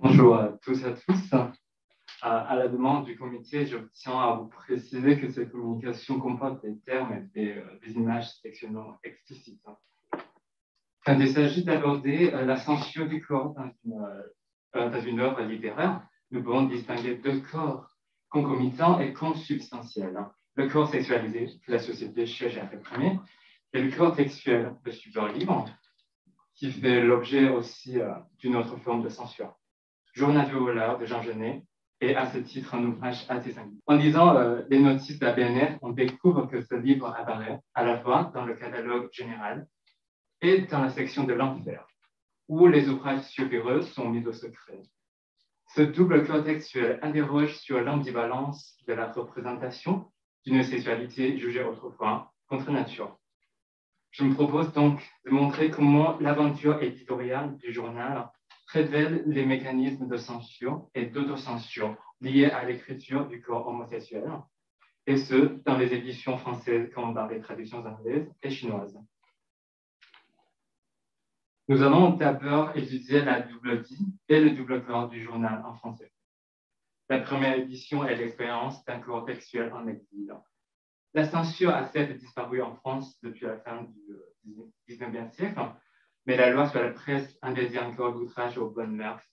Bonjour à tous et à tous. À la demande du comité, je tiens à vous préciser que cette communication comporte des termes et des images sexuellement explicites. Quand il s'agit d'aborder la censure du corps dans une œuvre littéraire, nous pouvons distinguer deux corps, concomitants et consubstantiels. Le corps sexualisé, que la société cherche à réprimer, et le corps textuel, le support libre, qui fait l'objet aussi d'une autre forme de censure. Journal du voleur de Jean Genet et à ce titre un ouvrage assez singulier. En lisant les notices de la BNF, on découvre que ce livre apparaît à la fois dans le catalogue général et dans la section de l'enfer, où les ouvrages supérieurs sont mis au secret. Ce double code textuel interroge sur l'ambivalence de la représentation d'une sexualité jugée autrefois contre nature. Je me propose donc de montrer comment l'aventure éditoriale du journal révèle les mécanismes de censure et d'autocensure liés à l'écriture du corps homosexuel, et ce, dans les éditions françaises comme dans les traductions anglaises et chinoises. Nous allons d'abord étudier la double vie et le double corps du journal en français. La première édition est l'expérience d'un corps textuel en exil. La censure a certes disparu en France depuis la fin du XIXe siècle, mais la loi sur la presse interdit encore l'outrage aux bonnes mœurs.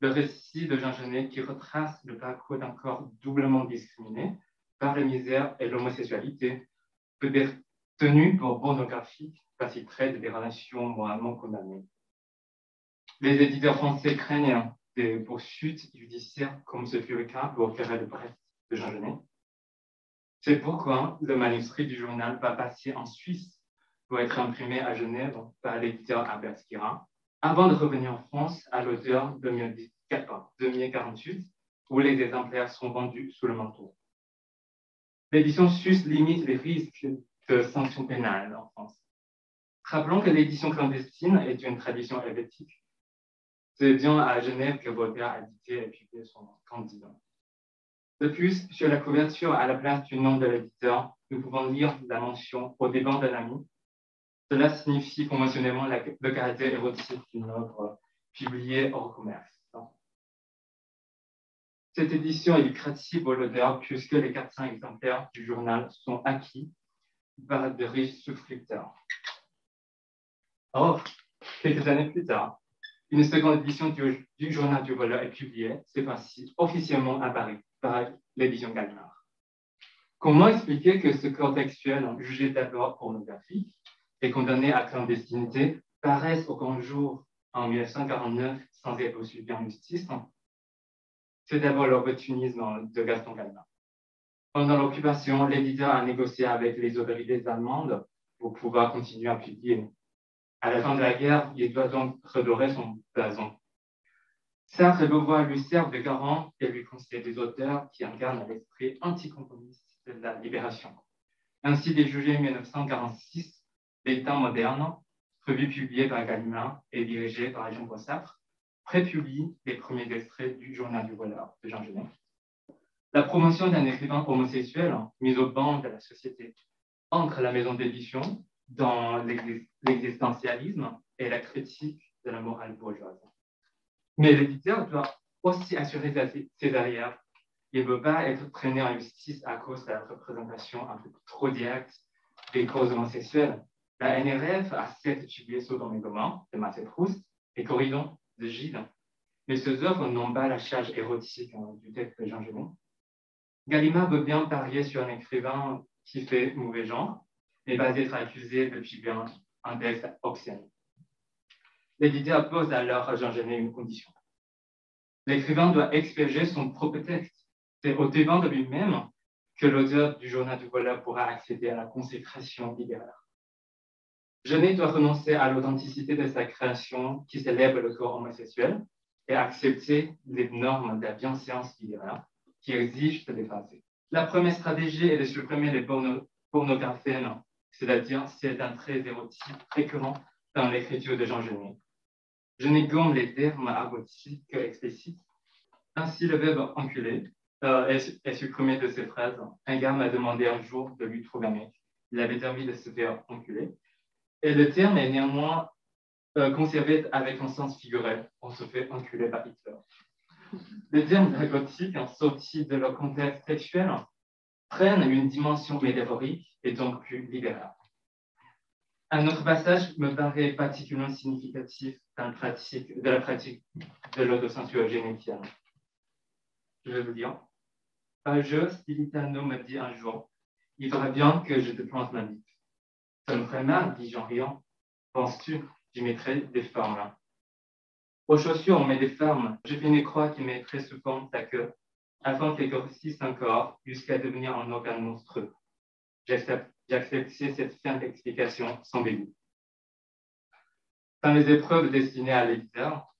Le récit de Jean Genet qui retrace le parcours d'un corps doublement discriminé par la misère et l'homosexualité peut être tenu pour pornographique parce qu'il traite des relations moralement condamnées. Les éditeurs français craignent des poursuites judiciaires comme ce fut le cas pour Querelle de Brest de Jean Genet. C'est pourquoi le manuscrit du journal va passer en Suisse pour être imprimé à Genève par l'éditeur Albert Schira, avant de revenir en France à l'auteur de 2048, où les exemplaires sont vendus sous le manteau. L'édition suisse limite les risques de sanctions pénales en France. Rappelons que l'édition clandestine est une tradition helvétique. C'est bien à Genève que Voltaire a dicté et publié son Candide. De plus, sur la couverture, à la place du nom de l'éditeur, nous pouvons lire la mention au dépens d'un ami. Cela signifie conventionnellement le caractère érotique d'une œuvre publiée hors commerce. Cette édition est lucrative pour l'auteur puisque les 400 exemplaires du journal sont acquis par de riches souscripteurs. Or, quelques années plus tard, une seconde édition du journal du voleur est publiée, cette fois-ci officiellement à Paris, par l'édition Gallimard. Comment expliquer que ce corps textuel, jugé d'abord pornographique et condamné à clandestinité, paraisse au grand jour en 1949 sans être poursuivi en justice? C'est d'abord l'opportunisme de Gaston Gallimard. Pendant l'occupation, l'éditeur a négocié avec les autorités allemandes pour pouvoir continuer à publier. À la fin de la guerre, il doit donc redorer son blason. Sartre et Beauvoir lui servent de garant et lui conseillent des auteurs qui incarnent l'esprit anticonformiste de la libération. Ainsi, dès juillet 1946, Les Temps modernes, revue publiée par Gallimard et dirigée par Jean Sartre, prépublie les premiers extraits du Journal du voleur de Jean Genet. La promotion d'un écrivain homosexuel mis au banc de la société entre la maison d'édition dans l'existentialisme et la critique de la morale bourgeoise. Mais l'éditeur doit aussi assurer ses arrières. Il ne veut pas être traîné en justice à cause de la représentation un peu trop directe des causes homosexuelles. La NRF a certes publié Sodome et Gomorrhe de Marcel Proust et Corydon de Gide, mais ces œuvres n'ont pas la charge érotique du texte de Jean Genet. Gallimard veut bien parier sur un écrivain qui fait mauvais genre et va être accusé de publier un texte obscène. L'éditeur pose alors à Jean Genet une condition. L'écrivain doit expiger son propre texte. C'est au devant de lui-même que l'auteur du journal du voleur pourra accéder à la consécration littéraire. Genet doit renoncer à l'authenticité de sa création qui célèbre le corps homosexuel et accepter les normes de la bienséance littéraire qui exigent de l'effacer. La première stratégie est de supprimer les pornographènes, c'est-à-dire certains traits érotiques récurrents dans l'écriture de Jean Genet. Genet gomme les termes argotiques explicites. Ainsi, le verbe enculé est supprimé de ses phrases. Un gars m'a demandé un jour de lui trouver un mec. Il avait envie de se faire enculer. Et le terme est néanmoins conservé avec un sens figuré, on se fait enculer par Hitler. Les termes de la gothique, sortis de leur contexte textuel, prennent une dimension métaphorique et donc plus libérale. Un autre passage me paraît particulièrement significatif de la pratique de l'autocensure génétienne. Je vais vous dire. Un jeu, Stilitano me dit un jour, il faudrait bien que je te plante ma bite. Ça me ferait mal, dis-je en riant. Penses-tu, j'y mettrais des formes là. Aux chaussures, on met des formes. Je fais une croix qui mettrait souvent ta queue, afin qu'elle grossisse encore jusqu'à devenir un organe monstrueux. J'acceptais cette fin d'explication sans dégoût. Dans les épreuves destinées à l'éditeur,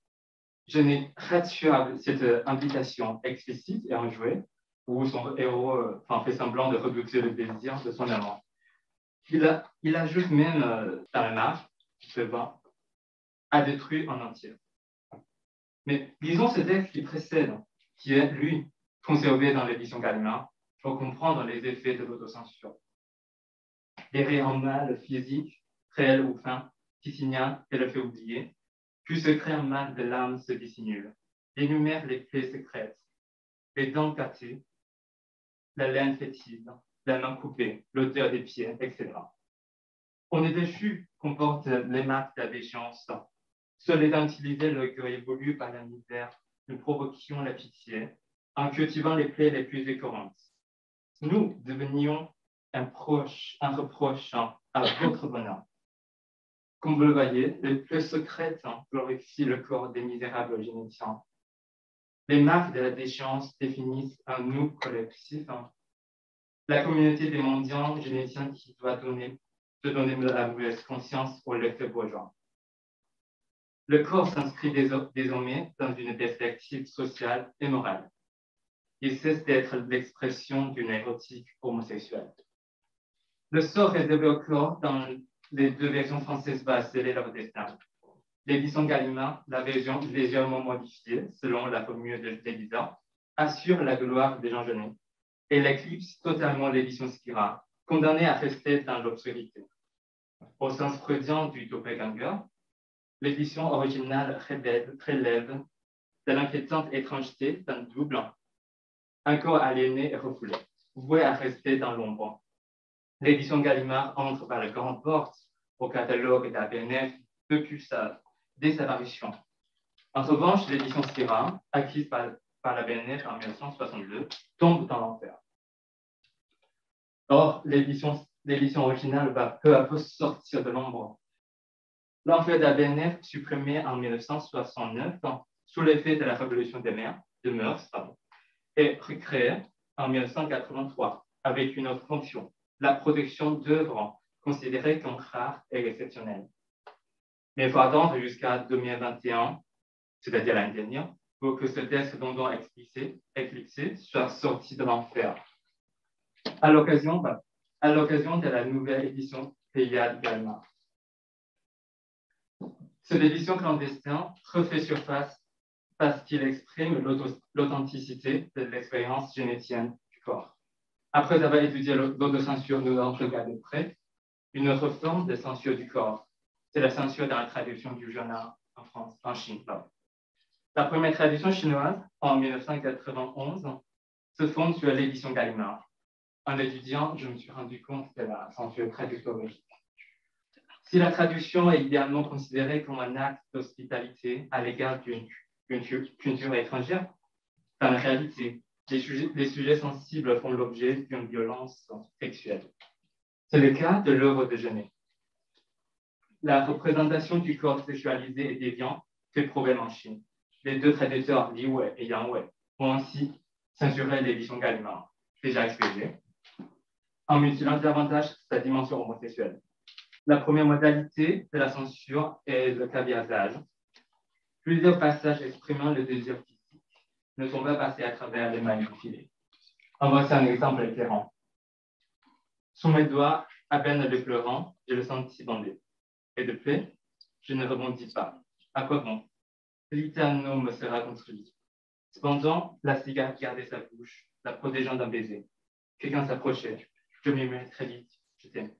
je n'ai rassuré cette invitation explicite et enjouée où son héros fait semblant de redouter le désir de son amant. Il ajoute même dans la marche, ce vin a détruit en entier. Mais lisons ce texte qui précède, qui est, lui, conservé dans l'édition Gallimard, pour comprendre les effets de l'autocensure. Les réels mal physiques, réels ou fins, qui signalent et le fait oublier, plus secret un mal de l'âme se dissimule, énumère les plaies secrètes, les dents cassées, la laine fétide, la main coupée, l'odeur des pieds, etc. On est déchu comporte les marques d'allégeance. Seul étant utilisé l'orgueil voulu par la misère, nous provoquions la pitié en cultivant les plaies les plus écœurantes. Nous devenions un reproche à votre bonheur. Comme vous le voyez, les plaies secrètes glorifient le corps des misérables généticiens. Les marques de la déchéance définissent un nous collectif. La communauté des mendiants généticiens qui doit donner la mauvaise conscience au lecteur bourgeois. Le corps s'inscrit désormais dans une perspective sociale et morale. Il cesse d'être l'expression d'une érotique homosexuelle. Le sort réservé au corps dans les deux versions françaises va sceller leur destin. L'édition Gallimard, la version légèrement modifiée selon la formule de l'éditeur, assure la gloire des gens genés et l'éclipse totalement l'édition Skira, condamnée à rester dans l'obscurité. Au sens freudien du doppelganger, l'édition originale relève de l'inquiétante étrangeté d'un double, un corps aliéné et refoulé, voué à rester dans l'ombre. L'édition Gallimard entre par la grande porte au catalogue de la BNF dès sa parution. En revanche, l'édition Skira, acquise par la BNF en 1962, tombe dans l'enfer. Or, l'édition originale va peu à peu sortir de l'ombre. L'enfer de la BNF, supprimé en 1969, sous l'effet de la révolution des mœurs, est recréé en 1983 avec une autre fonction, la protection d'œuvres considérées comme rares et exceptionnelles. Mais il faut attendre jusqu'à 2021, c'est-à-dire l'année dernière, pour que ce texte dont éclipsé soit sorti de l'enfer. À l'occasion de la nouvelle édition Pléiade Gallimard. Cette édition clandestine refait surface parce qu'il exprime l'authenticité de l'expérience génétienne du corps. Après avoir étudié l'autocensure de notre cas de près, une autre forme de censure du corps, c'est la censure dans la traduction du journal en Chine. La première traduction chinoise, en 1991, se fonde sur l'édition Gallimard. En l'étudiant, je me suis rendu compte de la censure traductorique. Si la traduction est idéalement considérée comme un acte d'hospitalité à l'égard d'une culture étrangère, dans la réalité, les sujets sensibles font l'objet d'une violence sexuelle. C'est le cas de l'œuvre de Genet. La représentation du corps sexualisé et déviant fait problème en Chine. Les deux traducteurs, Li Wei et Yang Wei, ont ainsi censuré l'édition Gallimard, déjà expédiée, en mutilant davantage sa dimension homosexuelle. La première modalité de la censure est le caviardage. Plusieurs passages exprimant le désir physique ne sont pas passés à travers les mailles du filet. En voici un exemple éclairant. Sous mes doigts, à peine le pleurant, je le sentis bandé. Et de fait, je ne rebondis pas. À quoi bon? Litano me sera construit. Cependant, la cigarette gardait sa bouche, la protégeant d'un baiser. Quelqu'un s'approchait. Je m'y mets très vite. Je t'aime.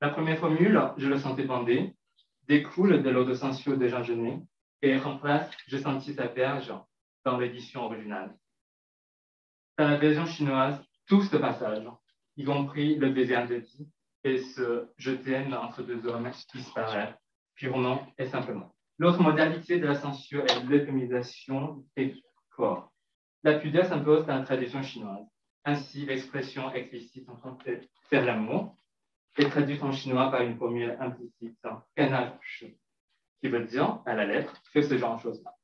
La première formule, je le sentais bandé. découle de l'autocensure de Jean Genet et remplace Je sentis sa berge dans l'édition originale. Dans la version chinoise, tout ce passage, y compris le baiser interdit et ce je t'aime entre deux hommes, disparaît purement et simplement. L'autre modalité de la censure est l'euphémisation des corps. La pudeur s'impose dans la tradition chinoise. Ainsi, l'expression explicite en français faire l'amour est traduite en chinois par une formule implicite canage, qui veut dire à la lettre que ce genre de choses-là.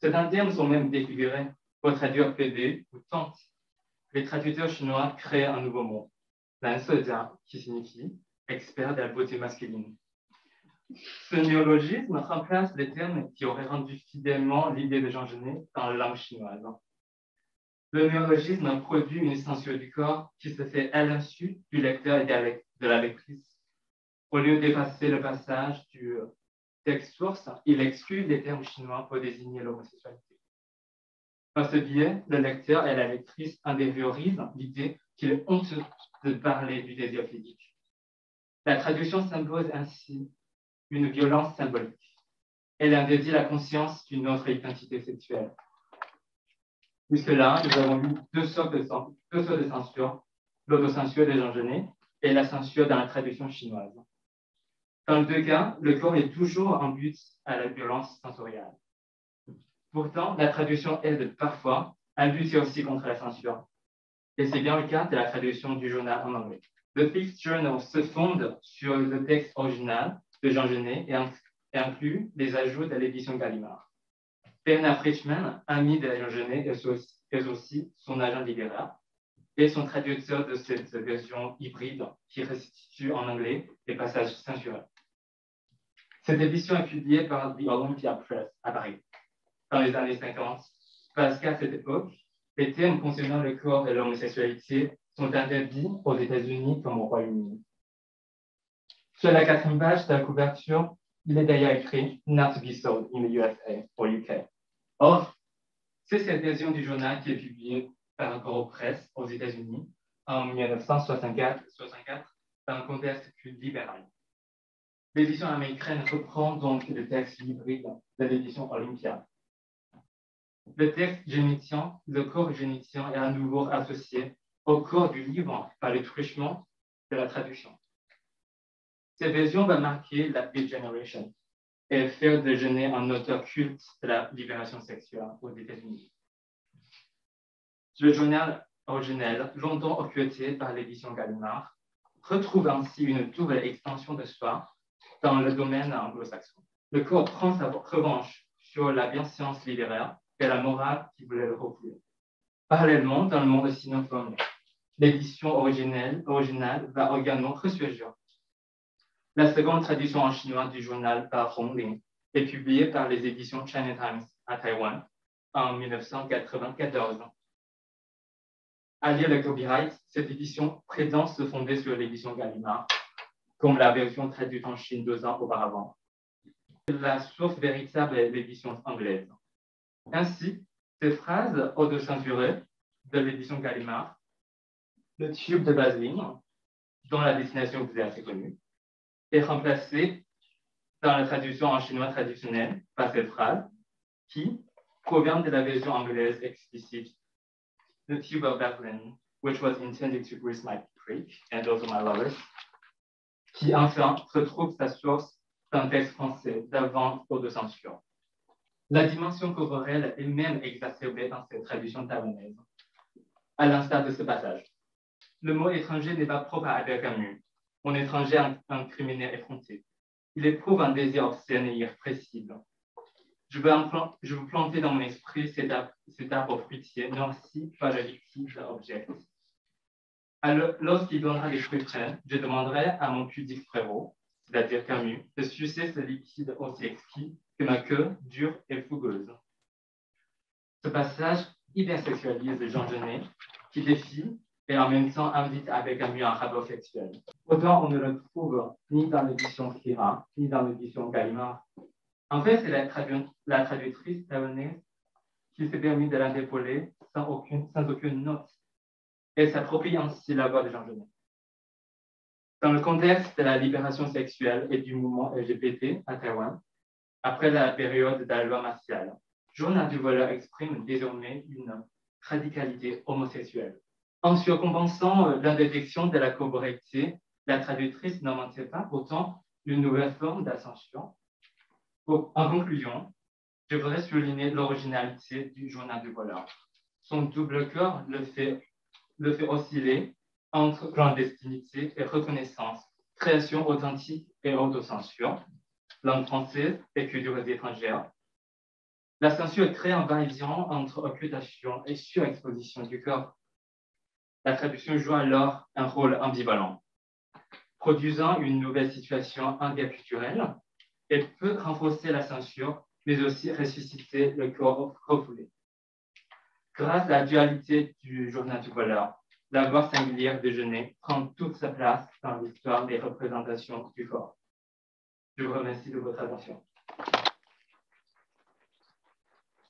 Certains termes sont même défigurés pour traduire PD ou tante. Les traducteurs chinois créent un nouveau mot, l'ansoda, qui signifie expert de la beauté masculine. Ce néologisme remplace les termes qui auraient rendu fidèlement l'idée de Jean Genet dans la langue chinoise. Le néologisme produit une censure du corps qui se fait à l'insu du lecteur et de la lectrice. Au lieu d'effacer le passage du texte source, il exclut les termes chinois pour désigner l'homosexualité. Par ce biais, le lecteur et la lectrice intériorisent l'idée qu'il est honteux de parler du désir physique. La traduction s'impose ainsi une violence symbolique. Elle interdit la conscience d'une autre identité sexuelle. Jusque-là, nous avons eu deux sortes de censure, l'autocensure des Jean Genet et la censure dans la traduction chinoise. Dans les deux cas, le corps est toujours en but à la violence sensorielle. Pourtant, la traduction aide parfois à lutter aussi contre la censure. Et c'est bien le cas de la traduction du journal en anglais. The Fifth Journal se fonde sur le texte original de Jean Genet et inclut les ajouts de l'édition Gallimard. Bernard Frischmann, ami de Jean Genet, est aussi son agent littéraire et son traducteur de cette version hybride qui restitue en anglais les passages censurés. Cette édition est publiée par The Olympia Press à Paris dans les années 50, parce qu'à cette époque, les termes concernant le corps et l'homosexualité sont interdits aux États-Unis comme au Royaume-Uni. Sur la 4e page de la couverture, il est d'ailleurs écrit Not to be sold in the USA or UK. Or, c'est cette version du journal qui est publiée par Groupe Presse aux États-Unis en 1964 dans un contexte plus libéral. L'édition américaine reprend donc le texte hybride de l'édition Olympia. Le texte génitien, le corps génitien est à nouveau associé au corps du livre par le truchement de la traduction. Cette version va marquer la Beat Generation et faire de Genet un auteur culte de la libération sexuelle aux États-Unis. Le journal originel, longtemps occulté par l'édition Gallimard, retrouve ainsi une double extension de soi dans le domaine anglo-saxon. Le corps prend sa revanche sur la bienséance littéraire et la morale qui voulait le refouler. Parallèlement, dans le monde sinophone, l'édition originale va également ressurgir. La seconde traduction en chinois du journal par Hongling est publiée par les éditions China Times à Taïwan en 1994. À lire le copyright, cette édition prétend se fonder sur l'édition Gallimard, comme la version traduite en Chine 2 ans auparavant. La source véritable est l'édition anglaise. Ainsi, ces phrases auto-censurées de l'édition Gallimard, le tube de vaseline, dont la destination vous est assez connue, est remplacé dans la traduction en chinois traditionnelle par cette phrase qui provient de la version anglaise explicite The tube of vaseline, which was intended to grease my prick and also my lovers, qui enfin retrouve sa source dans le texte français d'avant auto-censure. La dimension corporelle est même exacerbée dans cette traduction taïwanaise, à l'instar de ce passage. Le mot étranger n'est pas propre à Albert Camus. Mon étranger est un criminel effronté. Il éprouve un désir obscène et irrépressible. Je veux planter dans mon esprit cet arbre fruitier, noirci par le litige object. Alors, lorsqu'il donnera des fruits frais, je demanderai à mon pudique frérot, c'est-à-dire Camus, de sucer ce liquide aussi exquis que ma queue dure et fougueuse. Ce passage hypersexualise Jean Genet, qui défie et en même temps invite avec Camus un rapport sexuel. Autant on ne le trouve ni dans l'édition Kira, ni dans l'édition Gallimard. En fait, c'est la traductrice taïwanaise qui s'est permis de l'interpeller sans aucune note et s'approprie ainsi la voix de Jean Genet. Dans le contexte de la libération sexuelle et du mouvement LGBT à Taïwan, après la période de la loi martiale, Journal du voleur exprime désormais une radicalité homosexuelle. En surcompensant l'interdiction de la correctité, la traductrice n'inventait pas pourtant une nouvelle forme d'ascension. En conclusion, je voudrais souligner l'originalité du Journal du voleur. Son double cœur le fait osciller entre clandestinité et reconnaissance, création authentique et autocensure, langue française et culture étrangère. La censure crée un va-et-vient entre occultation et surexposition du corps. La traduction joue alors un rôle ambivalent, produisant une nouvelle situation interculturelle et peut renforcer la censure, mais aussi ressusciter le corps refoulé. Grâce à la dualité du journal du voleur, la voix singulière de Genet prend toute sa place dans l'histoire des représentations du corps. Je vous remercie de votre attention.